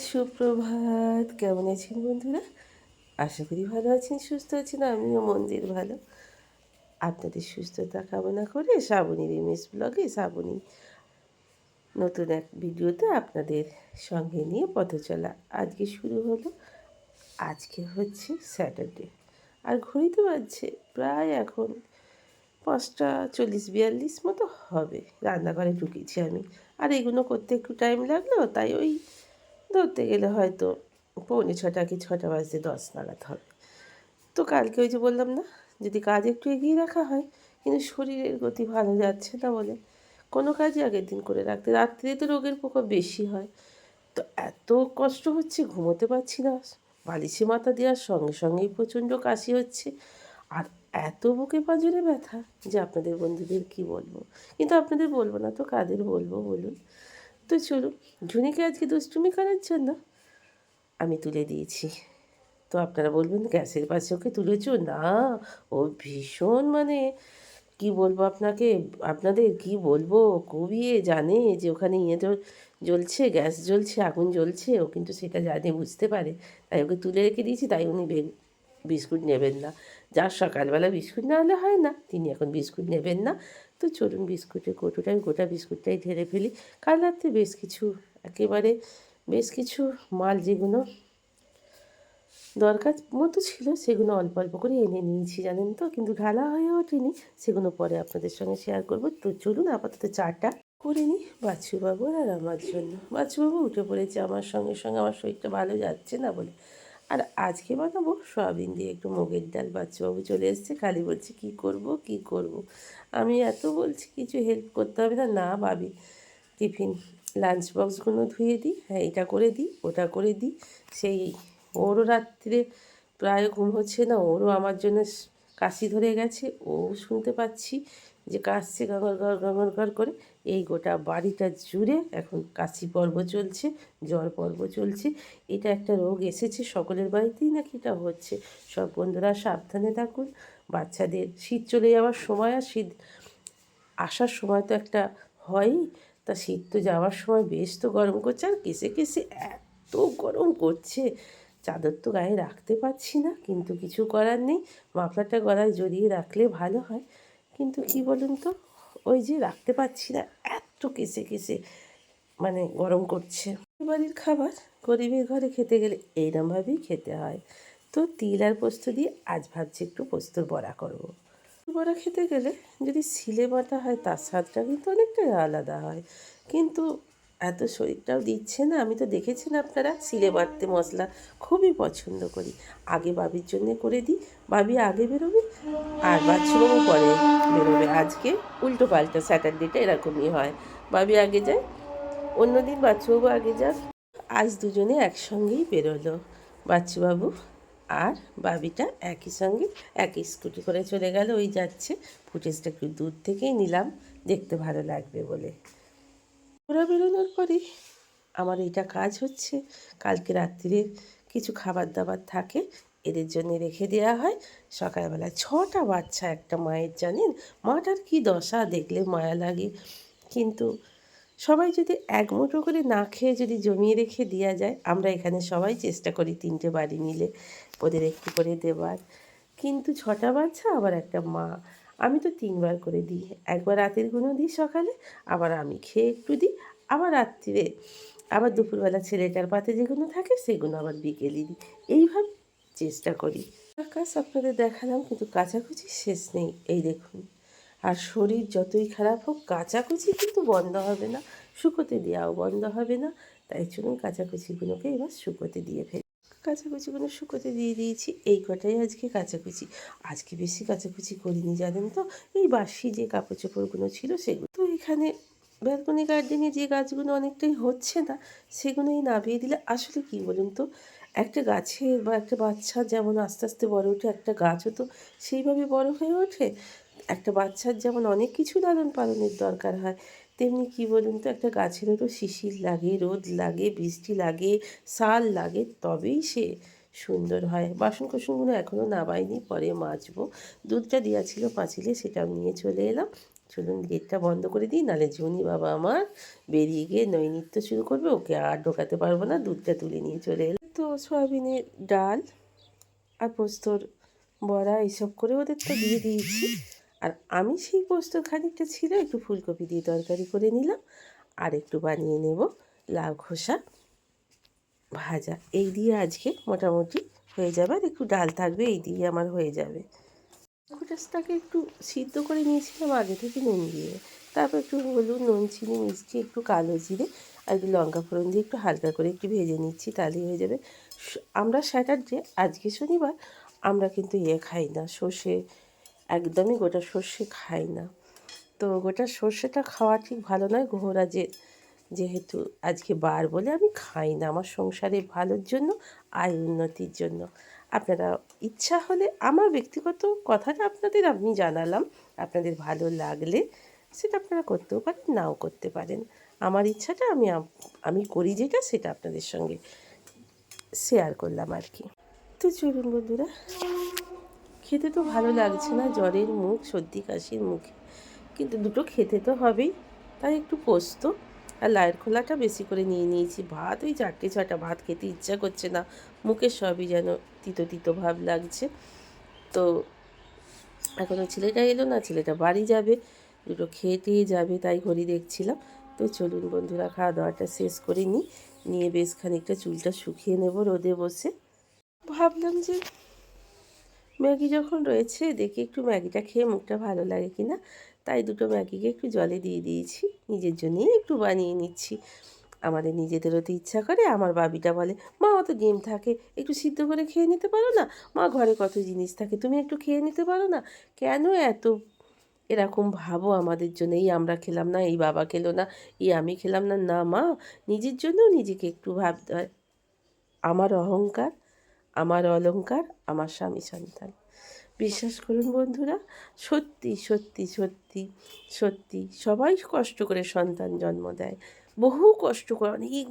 সুপ্রভাত। কেমন আছেন বন্ধুরা? আশা করি ভালো আছেন, সুস্থ আছেন। আমিও মন্দির ভালো। আপনাদের সুস্থতা কামনা করে শ্রাবণীর এমএস ব্লগে শ্রাবণী নতুন এক ভিডিওতে আপনাদের সঙ্গে নিয়ে পথ চলা আজকে শুরু হলো। আজকে হচ্ছে স্যাটারডে, আর ঘড়িতে বাজছে প্রায় এখন 5:40-42 মতো হবে। রান্নাঘরে ঢুকেছি আমি, আর এগুলো করতে একটু টাইম লাগলো, তাই ওই ধরতে গেলে হয়তো 6:45 কি 6টা বাজতে 10 নাগাদ হবে। তো কালকে ওই যে বললাম না, যদি কাজ একটু এগিয়ে রাখা হয়, কিন্তু শরীরের গতি ভালো যাচ্ছে না বলে কোনো কাজই আগের দিন করে রাখতে, রাত্রে তো রোগের প্রকোপ বেশি হয়। তো এত কষ্ট হচ্ছে, ঘুমোতে পারছি না, বালিশে মাথা দেওয়ার সঙ্গে সঙ্গেই প্রচণ্ড কাশি হচ্ছে, আর এত বুকে পাঁজরে ব্যথা যে আপনাদের বন্ধুদের কি বলবো। কিন্তু আপনাদের বলবো না তো কাদের বলবো বলুন। তো চলুন, ঝুনিকে আজকে দুষ্টুমি করার জন্য আমি তুলে দিয়েছি। তো আপনারা বলবেন গ্যাসের পাশে ওকে তুলেছ? না, ও ভীষণ মানে কি বলবো আপনাকে, আপনাদের কি বলবো, খুবই জানে যে ওখানে জ্বলছে, গ্যাস জ্বলছে, আগুন জ্বলছে, ও কিন্তু সেটা জানে, বুঝতে পারে। তাই ওকে তুলে রেখে দিয়েছি, তাই উনি বিস্কুট নেবেন না। যার সকালবেলা বিস্কুট না হলে হয় না, তিনি এখন বিস্কুট নেবেন না। তো চলুন বিস্কুটের কৌটোটায় গোটা বিস্কুটটাই ঢেলে ফেলি। কাল রাত্রে বেশ কিছু মাল যেগুলো দরকার মতো ছিল সেগুলো অল্প অল্প করে এনে নিয়েছি জানেন তো, কিন্তু ঢালা হয়ে ওঠেনি। সেগুলো পরে আপনাদের সঙ্গে শেয়ার করব। তো চলুন আপাতত চাটা করে নিই বাচ্চুবাবুর আর আমার জন্য। বাচ্চুবাবু উঠে পড়েছে আমার সঙ্গে সঙ্গে, আমার শরীরটা ভালো যাচ্ছে না বলে। আর আজকে বানাবো সয়াবিন দিয়ে একটু মুগের ডাল। বাচ্চুবাবু চলে এসছে, খালি বলছে কী করব কী করব। আমি এত বলছি কিছু হেল্প করতে হবে না, না ভাবি টিফিন লাঞ্চ বক্সগুলো ধুয়ে দিই, হ্যাঁ এটা করে দিই ওটা করে দিই। সেই ওরও রাত্রে প্রায় ঘুম হচ্ছে না, ওরও আমার জন্য কাশি ধরে গেছে, ও শুনতে পাচ্ছি যে কাশছে গঙর ঘর গঙর ঘর করে। এই গোটা বাড়িটা জুড়ে এখন কাশি পর্ব চলছে, জ্বর পর্ব চলছে। এটা একটা রোগ এসেছে, সকলের বাড়িতেই নাকি এটা হচ্ছে। সব বন্ধুরা সাবধানে থাকুন। বাচ্চাদের শীত চলে যাওয়ার সময়, আর শীত আসার সময় তো একটা হয়ই, তা শীত তো যাওয়ার সময় বেশ তো গরম করছে, আর কেসে কেসে এত গরম করছে, চাদর তো গায়ে রাখতে পারছি না, কিন্তু কিছু করার নেই। মাফলারটা গলায় জড়িয়ে রাখলে ভালো হয়, কিন্তু কি বলুন তো, ওই যে রাখতে পারছি না, এত কেসে কেসে মানে গরম করছে। বাড়ির খাবার গরিবের ঘরে খেতে গেলে এইরমভাবেই খেতে হয়। তো তিল আর পোস্ত দিয়ে আজ ভাবছি একটু পোস্তর বড়া করব। বড়া খেতে গেলে যদি সিলে বাটা হয় তার স্বাদটা কিন্তু অনেকটাই আলাদা হয়, কিন্তু এত শরীরটাও দিচ্ছে না। আমি তো দেখেছেন আপনারা, সিলে বাটতে মশলা খুবই পছন্দ করি। আগে বাবির জন্যে করে দিই, বাবি আগে বেরোবে আর বাচ্চুবাবু পরে বেরোবে। আজকে উল্টো পাল্টা, স্যাটারডেটা এরকমই হয়, বাবি আগে যায়, অন্যদিন বাচ্চুবাবু আগে যান। আজ দুজনে একসঙ্গেই বেরোলো, বাচ্চুবাবু আর বাবিটা একই সঙ্গে একই স্কুটি করে চলে গেল। ওই যাচ্ছে, ফুটেজটা একটু দূর থেকেই নিলাম, দেখতে ভালো লাগবে বলে। ওরা বেরোনোর পরেই আমার এইটা কাজ হচ্ছে। কালকে রাত্রিরে কিছু খাবার দাবার থাকে, এদের জন্য রেখে দেওয়া হয়। সকালবেলা 6টা বাচ্চা একটা মায়ের, জানেন মাটার কি দশা, দেখলে মায়া লাগে। কিন্তু সবাই যদি এক মুঠো করে না খেয়ে যদি জমিয়ে রেখে দেওয়া যায়, আমরা এখানে সবাই চেষ্টা করি 3টে বাড়ি মিলে ওদের একটু করে দেওয়ার। কিন্তু 6টা বাচ্চা আবার একটা মা, আমি তো 3বার করে দিই। একবার রাতের গুঁড়ো দিই সকালে, আবার আমি খেয়ে একটু দিই, আবার রাত্রিরে, আবার দুপুরবেলা ছেলেটার পাতে যেগুলো থাকে সেগুলো আবার বিকেলে দিই। এইভাবে চেষ্টা করি। আকাশ আপনাদের দেখালাম, কিন্তু কাচাকুচি শেষ নেই, এই দেখুন। আর শরীর যতই খারাপ হোক, কাচাকুচি কিন্তু বন্ধ হবে না, শুকোতে দেওয়াও বন্ধ হবে না। তাই চলুন কাচাকুচিগুলোকে এবার শুকোতে দিয়ে ফেলি। কাচাকুচিগুলো শুকোতে দিয়ে দিয়েছি, এই কটাই আজকে কাচাকুচি। আজকে বেশি কাচাকুচি করিনি জানেন তো, এই বাসি যে কাপড় চোপড়গুলো ছিল সেগুলো। তো এখানে ব্যালকনি গার্ডেনে যে গাছগুলো অনেকটাই হচ্ছে না, সেগুলোই নামিয়ে দিলে আসলে কী বলুন তো, একটা গাছের বা একটা বাচ্চার যেমন আস্তে আস্তে বড় ওঠে, একটা গাছও তো সেইভাবে বড় হয়ে ওঠে। একটা বাচ্চার যেমন অনেক কিছু লালন পালনের দরকার হয়, তেমনি কী বলুন তো, একটা গাছেরও তো শিশির লাগে, রোদ লাগে, বৃষ্টি লাগে, সার লাগে, তবেই সে সুন্দর হয়। বাসন কোসনগুলো এখনও নামাইনি, পরে মাজবো। দুধটা দেওয়া ছিল পাঁচিলে, সেটাও নিয়ে চলে এলাম। চলুন গেটটা বন্ধ করে দিই, নাহলে জুনি বাবা আমার বেরিয়ে গিয়ে নৈনিত্য শুরু করবে, ওকে আর ঢোকাতে পারবো না। দুধটা তুলে নিয়ে চলে এলো। তো সয়াবিনের ডাল আর পোস্তর বড়া এইসব করে ওদের তো দিয়ে দিয়েছি। আর আমি সেই পোস্ত খানিকটা ছিল, একটু ফুলকপি দিয়ে তরকারি করে নিলাম, আর একটু বানিয়ে নেব লাউ খোসা ভাজা। এই দিয়ে আজকে মোটামুটি হয়ে যাবে, আর একটু ডাল থাকবে, এই দিয়ে আমার হয়ে যাবে। খোটাসটাকে একটু সিদ্ধ করে নিয়েছিলাম আগে থেকে নুন দিয়ে, তারপর একটু হলুদ, নুন, চিনি, মিষ্টি, একটু কালো জিরে আর একটু লঙ্কা ফোড়ন দিয়ে একটু হালকা করে একটু ভেজে নিচ্ছি, তাহলেই হয়ে যাবে। আমরা স্যাটারডে, আজকে শনিবার, আমরা কিন্তু খাই না সর্ষে, একদমই গোটা সর্ষে খাই না। তো গোটা সর্ষেটা খাওয়া ঠিক ভালো নয়, যেহেতু আজকে বার বলে আমি খাই না, আমার সংসারের ভালোর জন্য, আয় উন্নতির জন্য। আপনারা ইচ্ছা হলে, আমার ব্যক্তিগত কথাটা আপনাদের আমি জানালাম, আপনাদের ভালো লাগলে সেটা আপনারা করতেও পারেন, নাও করতে পারেন। আমার ইচ্ছাটা আমি করি যেটা, সেটা আপনাদের সঙ্গে শেয়ার করলাম আর কি। তো চলুন বন্ধুরা, খেতে তো ভালো লাগছে না, জ্বরের মুখ, সর্দি কাশির মুখে, কিন্তু দুটো খেতে তো হবেই। তাই একটু পোস্ত আর লায়ের খোলাটা বেশি করে নিয়ে নিয়েছি। ভাত ওই 4-6টা ভাত খেতে ইচ্ছা করছে না, মুখের সবই যেন তিতো তিতো ভাব লাগছে। তো এখনও ছেলেটা এলো না, ছেলেটা বাড়ি যাবে, দুটো খেয়ে যাবে, তাই ঘড়ি দেখছিলাম। তো চলুন বন্ধুরা, খাওয়া দাওয়াটা শেষ করে নিয়ে বেশ খানিকটা চুলটা শুকিয়ে নেব রোদে বসে। ভাবলাম যে ম্যাগি যখন রয়েছে, দেখি একটু ম্যাগিটা খেয়ে মুখটা ভালো লাগে কি না, তাই দুটো ম্যাগিকে একটু জলে দিয়ে দিয়েছি, নিজের জন্যই একটু বানিয়ে নিচ্ছি। আমাদের নিজেদেরও তো ইচ্ছা করে। আমার বাবিটা বলে, মা অত ডিম থাকে, একটু সিদ্ধ করে খেয়ে নিতে পারো না, মা ঘরে কত জিনিস থাকে, তুমি একটু খেয়ে নিতে পারো না, কেন এত এরকম ভাবো আমাদের জন্য, এই আমরা খেলাম না, এই বাবা খেলো না, এই আমি খেলাম না। না মা, নিজের জন্যও নিজেকে একটু ভাবতে হয়। আমার অহংকার, আমার অলংকার, আমার স্বামী সন্তান। বিশ্বাস করুন বন্ধুরা, সত্যি সত্যি সত্যি সত্যি সবাই কষ্ট করে সন্তান জন্ম দেয়, বহু কষ্ট করে, অনেক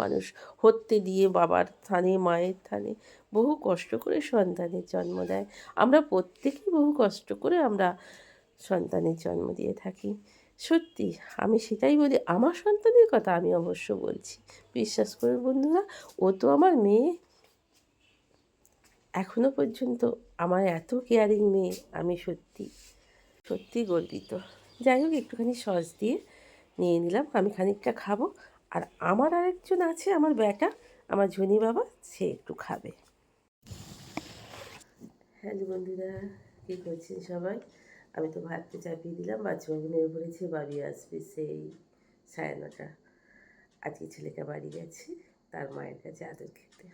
মানুষ হত্যে দিয়ে, বাবার স্থানে, মায়ের স্থানে বহু কষ্ট করে সন্তানের জন্ম দেয়। আমরা প্রত্যেকেই বহু কষ্ট করে আমরা সন্তানের জন্ম দিয়ে থাকি। সত্যি আমি সেটাই বলি, আমার সন্তানের কথা আমি অবশ্য বলছি। বিশ্বাস করুন বন্ধুরা, ও তো আমার মেয়ে, এখনও পর্যন্ত আমার এত কেয়ারিং মেয়ে, আমি সত্যি সত্যি গর্বিত। যাই হোক, একটুখানি সস দিয়ে নিয়ে নিলাম, আমি খানিকটা খাবো, আর আমার আরেকজন আছে, আমার বেটা, আমার ঝুনি বাবা, সে একটু খাবে। হ্যালো বন্ধুরা, কী করছেন সবাই? আমি তো ভাতটা চাপিয়ে দিলাম, বাচ্চাবাবু নেমে পড়েছে, বাবি আসবে সেই 9:30। আজকে ছেলেটা বাড়ি গেছে তার মায়ের কাছে আদর খেতে।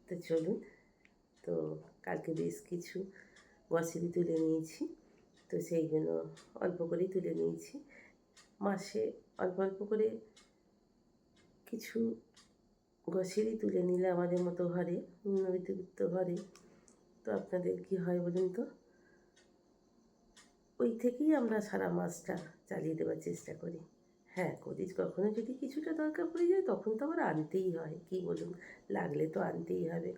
তো চলুন, তো কালকে বেশ কিছু গ্রসারি তুলে নিয়েছি, তো সেইগুলো অল্প করেই তুলে নিয়েছি। মাসে অল্প অল্প করে কিছু গ্রসারি তুলে নিলে আমাদের মতো ঘরে, মধ্যবিত্ত ঘরে, তো আপনাদের কি হয় বলুন তো, ওই থেকেই আমরা সারা মাসটা চালিয়ে দেওয়ার চেষ্টা করি। হ্যাঁ, কখনো যদি কিছুটা দরকার পড়ে যায়, তখন তো আবার আনতেই হয়, কি বলুন, লাগলে তো আনতেই হবে।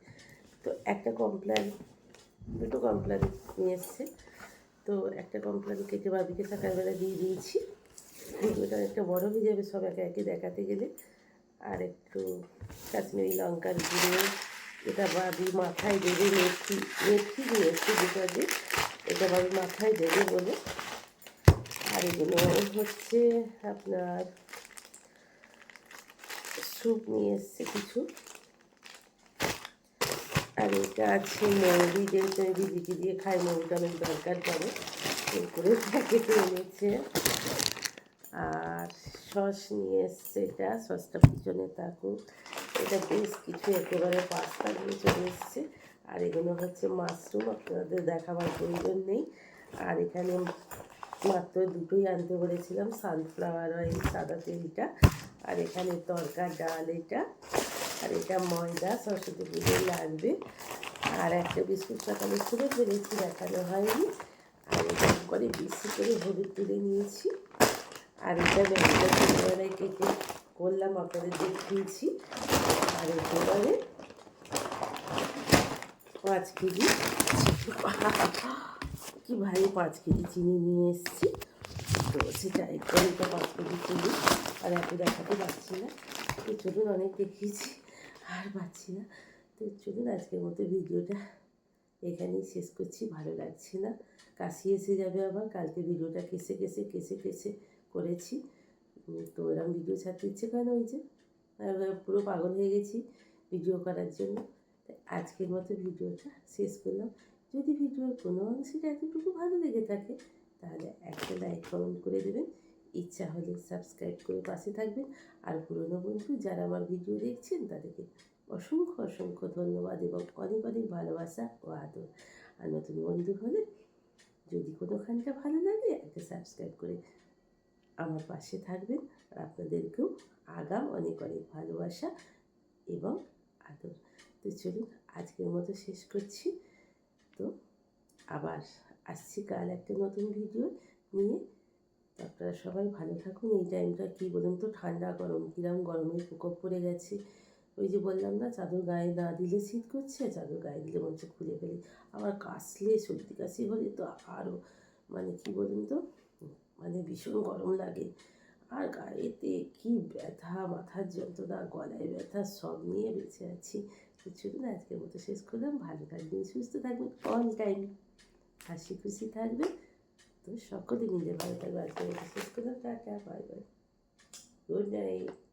তো একটা কমপ্ল্যান, দুটো কমপ্ল্যান নিয়ে এসছে, তো একটা কমপ্ল্যান কেটে বাবিকে সকালবেলা দিয়ে দিয়েছি। ভিডিওটা একটা বড় হয়ে যাবে সব একে একে দেখাতে গেলে। আর একটু কাশ্মীরি লঙ্কার গুঁড়ো, এটা বাবি মাথায় দেবে, মেথি নিয়ে এসছে দুটো দিয়ে, এটা বাবি মাথায় দেবে বলে। আর এগুলো হচ্ছে আপনার স্যুপ নিয়ে এসছে কিছু, আর এটা আছে মৌরি, যেহেতু আমি দিদিকে দিয়ে খাই, মৌরিটা অনেক দরকার পড়ে, করে প্যাকেটে এনেছে। আর সস নিয়ে এসছে, এটা সসটা পিছনে থাকুক, এটা বেশ কিছু একেবারে পাস্তা দিয়ে চলে এসছে। আর এগুলো হচ্ছে মাশরুম, আপনাদের দেখাবার প্রয়োজন নেই। আর এখানে মাত্র দুটোই আনতে বলেছিলাম, সানফ্লাওয়ার অয়েল, সাদা তেলটা, আর এখানে তরকা ডাল এটা, আর এটা ময়দা, সরস্বতী পুজোয় লাগবে। আর একটা বিস্কুট সকালে খুলে ফেলেছি, দেখানো হয়নি। আর এটা করে বেশি করে হলুদ তুলে নিয়েছি। আর এটা ম্যাগিটা ছোটোবেলায় কেটে করলাম, আপনাদের দেখিয়েছি। আর একেবারে 5 কেজি কি ভাই 5 কেজি চিনি নিয়ে এসেছি, তো সেটা একদমই 5 কেজি চিনি আর এত দেখাতে পারছি না। তো চলুন, অনেক দেখিয়েছি আর পাচ্ছি না। তো চলুন আজকের মতো ভিডিওটা এখানেই শেষ করছি। ভালো লাগছে না, কাশি এসে যাবে আবার। কালকে ভিডিওটা কেসে করেছি, তো এরকম ভিডিও ছাড়তে ইচ্ছে করে না, ওই যে পুরো পাগল হয়ে গেছি ভিডিও করার জন্য। তাই আজকের মতো ভিডিওটা শেষ করলাম। যদি ভিডিওর কোনো অংশটা এতটুকু ভালো লেগে থাকে তাহলে একটা লাইক কমেন্ট করে দেবেন, ইচ্ছা হলে সাবস্ক্রাইব করে পাশে থাকবেন। আর পুরনো বন্ধু যারা আমার ভিডিও দেখছেন তাদেরকে অসংখ্য ধন্যবাদ এবং অনেক ভালোবাসা ও আদর। আর নতুন বন্ধু হলে যদি কোনোখানটা ভালো লাগে একটা সাবস্ক্রাইব করে আমার পাশে থাকবেন। আর আপনাদেরকেও আগাম অনেক ভালোবাসা এবং আদর। তো চলুন আজকের মতো শেষ করছি। তো আবার আসছি কাল একটা নতুন ভিডিও নিয়ে। তো আপনারা সবাই ভালো থাকুন। এই টাইমটা কী বলুন তো, ঠান্ডা গরম, কিরম গরমের প্রকোপ পড়ে গেছে। ওই যে বললাম না, চাদর গায়ে না দিলে শীত করছে, চাদর গায়ে দিলে মনে হচ্ছে খুলে ফেলি। আবার কাশলে, সর্দি কাশি হলে তো আরও মানে কী বলুন তো, মানে ভীষণ গরম লাগে। আর গায়েতে কী ব্যথা, মাথার যন্ত্রণা, গলায় ব্যথা, সব নিয়ে বেঁচে আছি। তো চলুন আজকের মতো শেষ করলাম। ভালো থাকবেন, সুস্থ থাকবেন, অল টাইম হাসি খুশি থাকবেন। তো সকলে মিলে ভালো থাকবে। আজকের মতো শেষ করলাম। Tata, bye bye, good night.